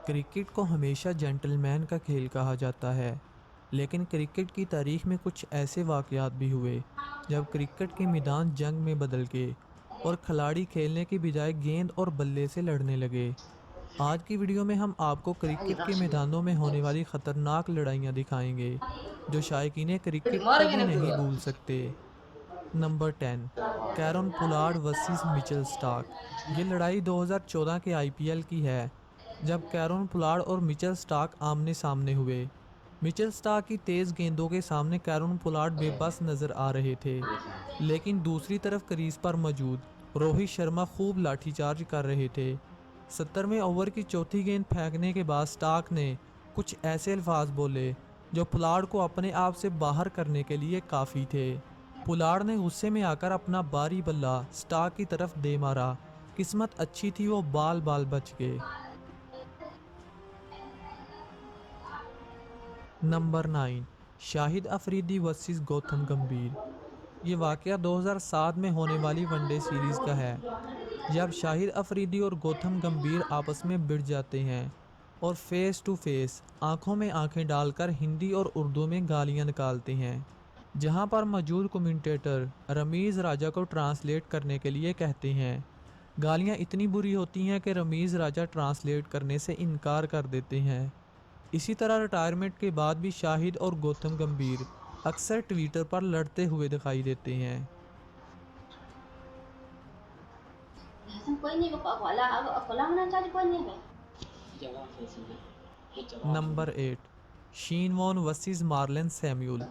Cricket को हमेशा gentleman का खेल कहा जाता है, लेकिन क्रिकेट की तारीख में कुछ ऐसे वाक़यात भी हुए जब क्रिकेट के मैदान जंग में बदल गए और खिलाड़ी खेलने की बजाय गेंद और बल्ले से लड़ने लगे। आज की वीडियो में हम आपको क्रिकेट के मैदानों में होने वाली ख़तरनाक लड़ाइयाँ दिखाएंगे, जो शायकीन क्रिकेट कभी नहीं भूल सकते। Number 10, Kieron Pollard versus Mitchell Starc. ये लड़ाई 2014 के आईपीएल की है, जब कैरन पोलार्ड और मिचेल स्टार्क आमने सामने हुए। मिचेल स्टार्क की तेज़ गेंदों के सामने कैरन पोलार्ड बेबस नज़र आ रहे थे, लेकिन दूसरी तरफ क्रीज पर मौजूद रोहित शर्मा खूब लाठीचार्ज कर रहे थे। 70वें ओवर की चौथी गेंद फेंकने के बाद स्टार्क ने कुछ ऐसे अल्फाज बोले जो पोलार्ड को अपने आप से बाहर करने के लिए काफ़ी थे। पुलाड़ ने गुस्से में आकर अपना बारी बल्ला स्टार्क की तरफ दे मारा। किस्मत अच्छी थी, वो बाल बाल बच गए। नंबर 9, शाहिद अफरीदी वर्सेस गौतम गंभीर। ये वाक़या 2007 में होने वाली वनडे सीरीज़ का है, जब शाहिद अफरीदी और गौतम गंभीर आपस में भिड़ जाते हैं और फेस टू फेस आंखों में आंखें डालकर हिंदी और उर्दू में गालियां निकालते हैं। जहां पर मौजूद कमेंटेटर रमीज़ राजा को ट्रांसलेट करने के लिए कहते हैं। गालियां इतनी बुरी होती हैं कि रमीज़ राजा ट्रांसलेट करने से इनकार कर देते हैं। इसी तरह रिटायरमेंट के बाद भी शाहिद और गौतम गंभीर अक्सर ट्विटर पर लड़ते हुए दिखाई देते हैं। Xong cưới như có gọi là có lăng nó cho cưới như vậy. Number 8, Shane Warne versus Marlon Samuel.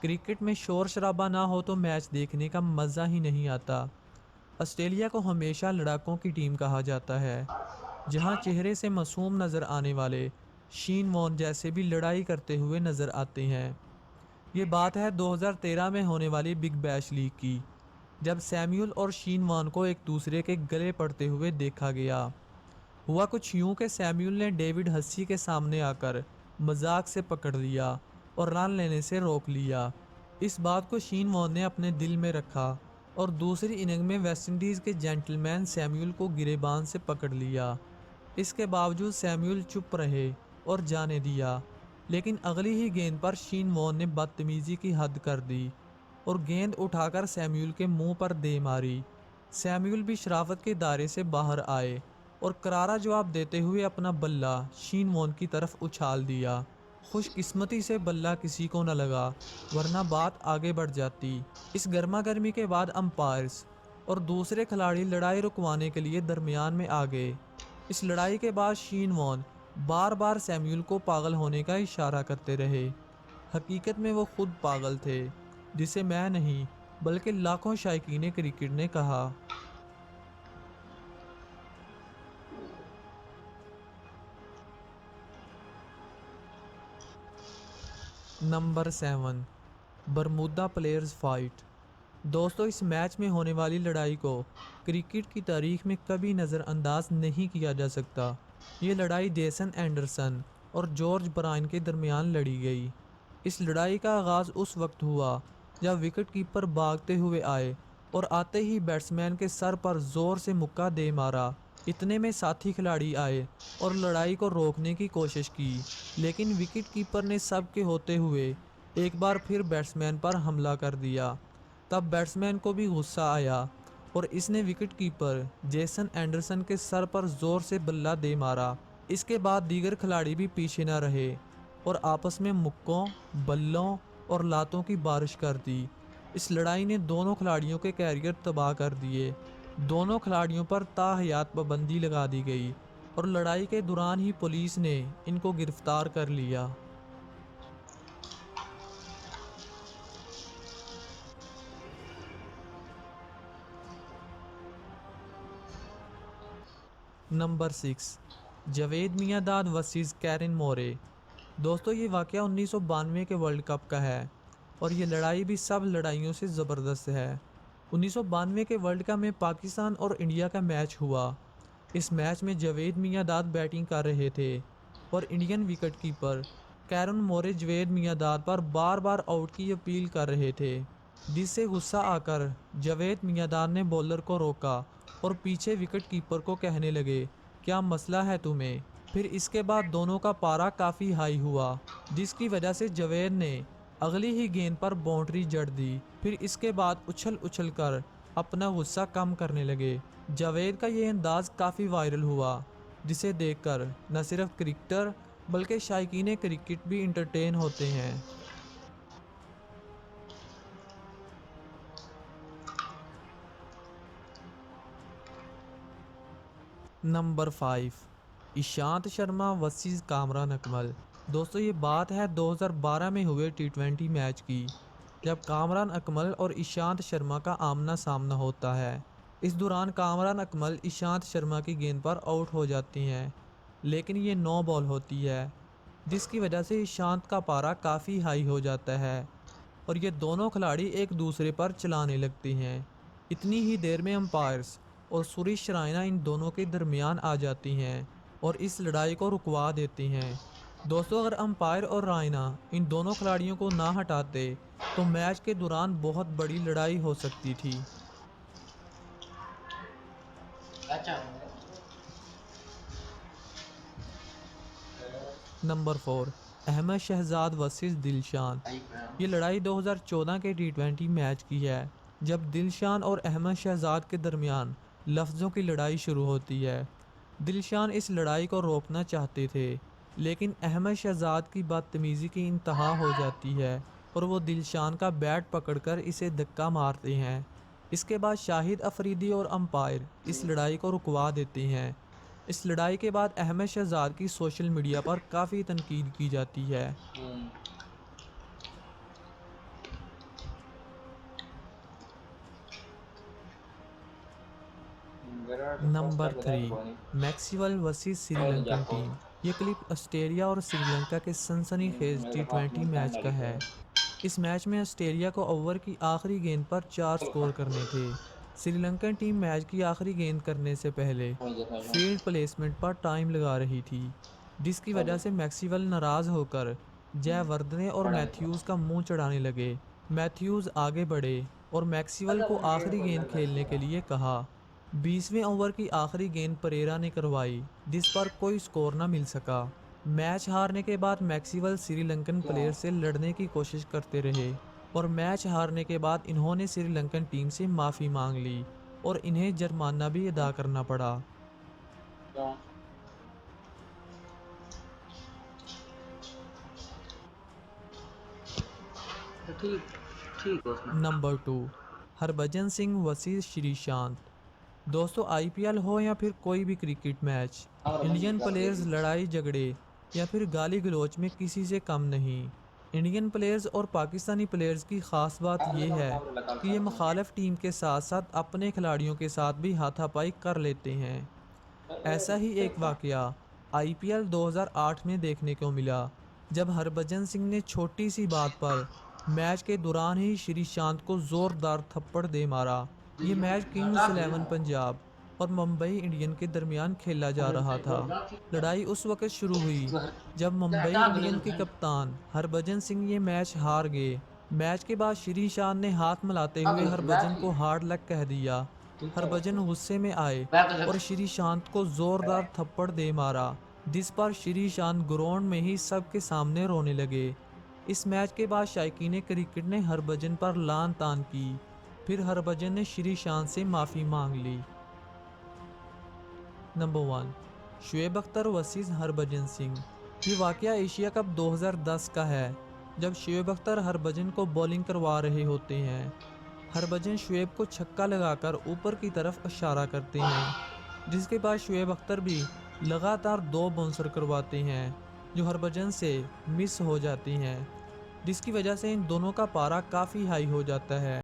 Cricket में शोर शराबा ना हो तो मैच देखने का मज़ा ही नहीं आता। ऑस्ट्रेलिया को हमेशा लड़ाकों की टीम कहा जाता है, जहां चेहरे से मासूम नज़र आने वाले शीन वॉन जैसे भी लड़ाई करते हुए नज़र आते हैं। ये बात है 2013 में होने वाली बिग बैश लीग की, जब सैमुअल और शीन वॉन को एक दूसरे के गले पड़ते हुए देखा गया। हुआ कुछ यूं कि सैमुअल ने डेविड हस्सी के सामने आकर मजाक से पकड़ लिया और रन लेने से रोक लिया। इस बात को शीन वॉन ने अपने दिल में रखा और दूसरी इनिंग में वेस्टइंडीज़ के जेंटलमैन सैमुअल को गिरेबान से पकड़ लिया। इसके बावजूद सैमुअल चुप रहे और जाने दिया, लेकिन अगली ही गेंद पर शीन वॉन ने बदतमीज़ी की हद कर दी और गेंद उठाकर सैमुअल के मुंह पर दे मारी। सैमुअल भी शराफत के दायरे से बाहर आए और करारा जवाब देते हुए अपना बल्ला शीन वॉन की तरफ उछाल दिया। खुशकिस्मती से बल्ला किसी को न लगा, वरना बात आगे बढ़ जाती। इस गर्मा गर्मी के बाद अंपायर्स और दूसरे खिलाड़ी लड़ाई रुकवाने के लिए दरमियान में आ गए। इस लड़ाई के बाद शीन वॉन बार बार सैमुअल को पागल होने का इशारा करते रहे। हकीकत में वो खुद पागल थे, जिसे मैं नहीं बल्कि लाखों शायकीन क्रिकेट ने कहा। Number 7, Bermuda players fight. दोस्तों, इस मैच में होने वाली लड़ाई को क्रिकेट की तारीख में कभी नज़रअंदाज नहीं किया जा सकता। ये लड़ाई जेसन एंडरसन और जॉर्ज ब्रायन के दरमियान लड़ी गई। इस लड़ाई का आगाज़ उस वक्त हुआ जब विकेट कीपर भागते हुए आए और आते ही बैट्समैन के सर पर ज़ोर से मुक्का दे मारा। इतने में साथी खिलाड़ी आए और लड़ाई को रोकने की कोशिश की, लेकिन विकेट कीपर ने सब के होते हुए एक बार फिर बैट्समैन पर हमला कर दिया। तब बैट्समैन को भी गुस्सा आया और इसने विकेट कीपर जेसन एंडरसन के सर पर ज़ोर से बल्ला दे मारा। इसके बाद दीगर खिलाड़ी भी पीछे न रहे और आपस में मुक्कों, बल्लों और लातों की बारिश कर दी। इस लड़ाई ने दोनों खिलाड़ियों के कैरियर तबाह कर दिए। दोनों खिलाड़ियों पर ताहयात पाबंदी लगा दी गई और लड़ाई के दौरान ही पुलिस ने इनको गिरफ्तार कर लिया। Number 6, Javed Miandad versus Kiran More. दोस्तों, ये वाक़या 1992 के वर्ल्ड कप का है और ये लड़ाई भी सब लड़ाइयों से ज़बरदस्त है। 1992 के वर्ल्ड कप में पाकिस्तान और इंडिया का मैच हुआ। इस मैच में जावेद मियांदाद बैटिंग कर रहे थे और इंडियन विकेट कीपर कैरन मोरे जावेद मियांदाद पर बार बार आउट की अपील कर रहे थे, जिससे गुस्सा आकर जावेद मियांदाद ने बॉलर को रोका और पीछे विकेट कीपर को कहने लगे, क्या मसला है तुम्हें? फिर इसके बाद दोनों का पारा काफ़ी हाई हुआ, जिसकी वजह से जावेद ने अगली ही गेंद पर बाउंड्री जड़ दी। फिर इसके बाद उछल उछल कर अपना गुस्सा कम करने लगे। जावेद का ये अंदाज़ काफ़ी वायरल हुआ, जिसे देखकर न सिर्फ क्रिकेटर बल्कि शायकीन क्रिकेट भी इंटरटेन होते हैं। Number 5, Ishant Sharma versus Kamran Akmal. दोस्तों ये बात है 2012 में हुए टी20 मैच की, जब कामरान अकमल और ईशांत शर्मा का आमना सामना होता है। इस दौरान कामरान अकमल ईशांत शर्मा की गेंद पर आउट हो जाती हैं, लेकिन ये नो बॉल होती है, जिसकी वजह से ईशांत का पारा काफ़ी हाई हो जाता है और ये दोनों खिलाड़ी एक दूसरे पर चलाने लगते हैं। इतनी ही देर में अंपायर्स और सुरेश रायना इन दोनों के दरमियान आ जाती हैं और इस लड़ाई को रुकवा देती हैं। दोस्तों अगर अंपायर और रायना इन दोनों खिलाड़ियों को ना हटाते तो मैच के दौरान बहुत बड़ी लड़ाई हो सकती थी। Number 4, Ahmed Shehzad versus Dilshan. ये लड़ाई 2014 के टी20 मैच की है, जब दिलशान और अहमद शहजाद के दरमियान लफ्ज़ों की लड़ाई शुरू होती है। दिलशान इस लड़ाई को रोकना चाहते थे, लेकिन अहमद शहजाद की बदतमीज़ी की इंतहा हो जाती है और वो दिलशान का बैट पकड़कर इसे धक्का मारते हैं। इसके बाद शाहिद अफरीदी और अंपायर इस लड़ाई को रुकवा देते हैं। इस लड़ाई के बाद अहमद शहजाद की सोशल मीडिया पर काफ़ी तनकीद की जाती है। Number 3, Maxwell versus Sri Lankan team. ये क्लिप ऑस्ट्रेलिया और श्रीलंका के सनसनीखेज टी20 मैच का है। इस मैच में ऑस्ट्रेलिया को ओवर की आखिरी गेंद पर 4 स्कोर करने थे। श्रीलंकन टीम मैच की आखिरी गेंद करने से पहले फील्ड प्लेसमेंट पर टाइम लगा रही थी, जिसकी वजह से मैक्सवेल नाराज़ होकर जयवर्धने और मैथ्यूज़ का मुंह चढ़ाने लगे। मैथ्यूज़ आगे बढ़े और मैक्सवेल को आखिरी गेंद खेलने के लिए कहा। 20वें ओवर की आखिरी गेंद परेरा ने करवाई, जिस पर कोई स्कोर न मिल सका। मैच हारने के बाद मैक्सवेल श्रीलंकन प्लेयर से लड़ने की कोशिश करते रहे और मैच हारने के बाद इन्होंने श्रीलंकन टीम से माफ़ी मांग ली और इन्हें जुर्माना भी अदा करना पड़ा। Number 2, Harbhajan Singh versus Sreesanth. दोस्तों आईपीएल हो या फिर कोई भी क्रिकेट मैच, इंडियन प्लेयर्स लड़ाई झगड़े या फिर गाली गलौज में किसी से कम नहीं। इंडियन प्लेयर्स और पाकिस्तानी प्लेयर्स की ख़ास बात यह है कि ये मुखालिफ टीम के साथ साथ अपने खिलाड़ियों के साथ भी हाथापाई कर लेते हैं। ऐसा ही एक वाकया आईपीएल 2008 में देखने को मिला, जब हरभजन सिंह ने छोटी सी बात पर मैच के दौरान ही श्रीशांत को ज़ोरदार थप्पड़ दे मारा। ये मैच किंग्स 11 पंजाब और मुंबई इंडियन के दरमियान खेला जा रहा था। लड़ाई उस वक्त शुरू हुई जब मुंबई इंडियन के कप्तान हरभजन सिंह ये मैच हार गए। मैच के बाद श्रीशांत ने हाथ मिलाते हुए हरभजन को हार्ड लक कह दिया। हरभजन गुस्से में आए और श्रीशांत को जोरदार थप्पड़ दे मारा, जिस पर श्रीशांत ग्राउंड में ही सबके सामने रोने लगे। इस मैच के बाद शायकीन क्रिकेट ने हरभजन पर लान तान की। फिर हरभजन ने श्रीशांत से माफ़ी मांग ली। Number 1, Shoaib Akhtar versus Harbhajan Singh. ये वाकया एशिया कप 2010 का है, जब शुएब अख्तर हरभजन को बॉलिंग करवा रहे होते हैं। हरभजन शुएब को छक्का लगाकर ऊपर की तरफ इशारा करते हैं, जिसके बाद शुएब अख्तर भी लगातार 2 बाउंसर करवाते हैं जो हरभजन से मिस हो जाती हैं, जिसकी वजह से इन दोनों का पारा काफ़ी हाई हो जाता है।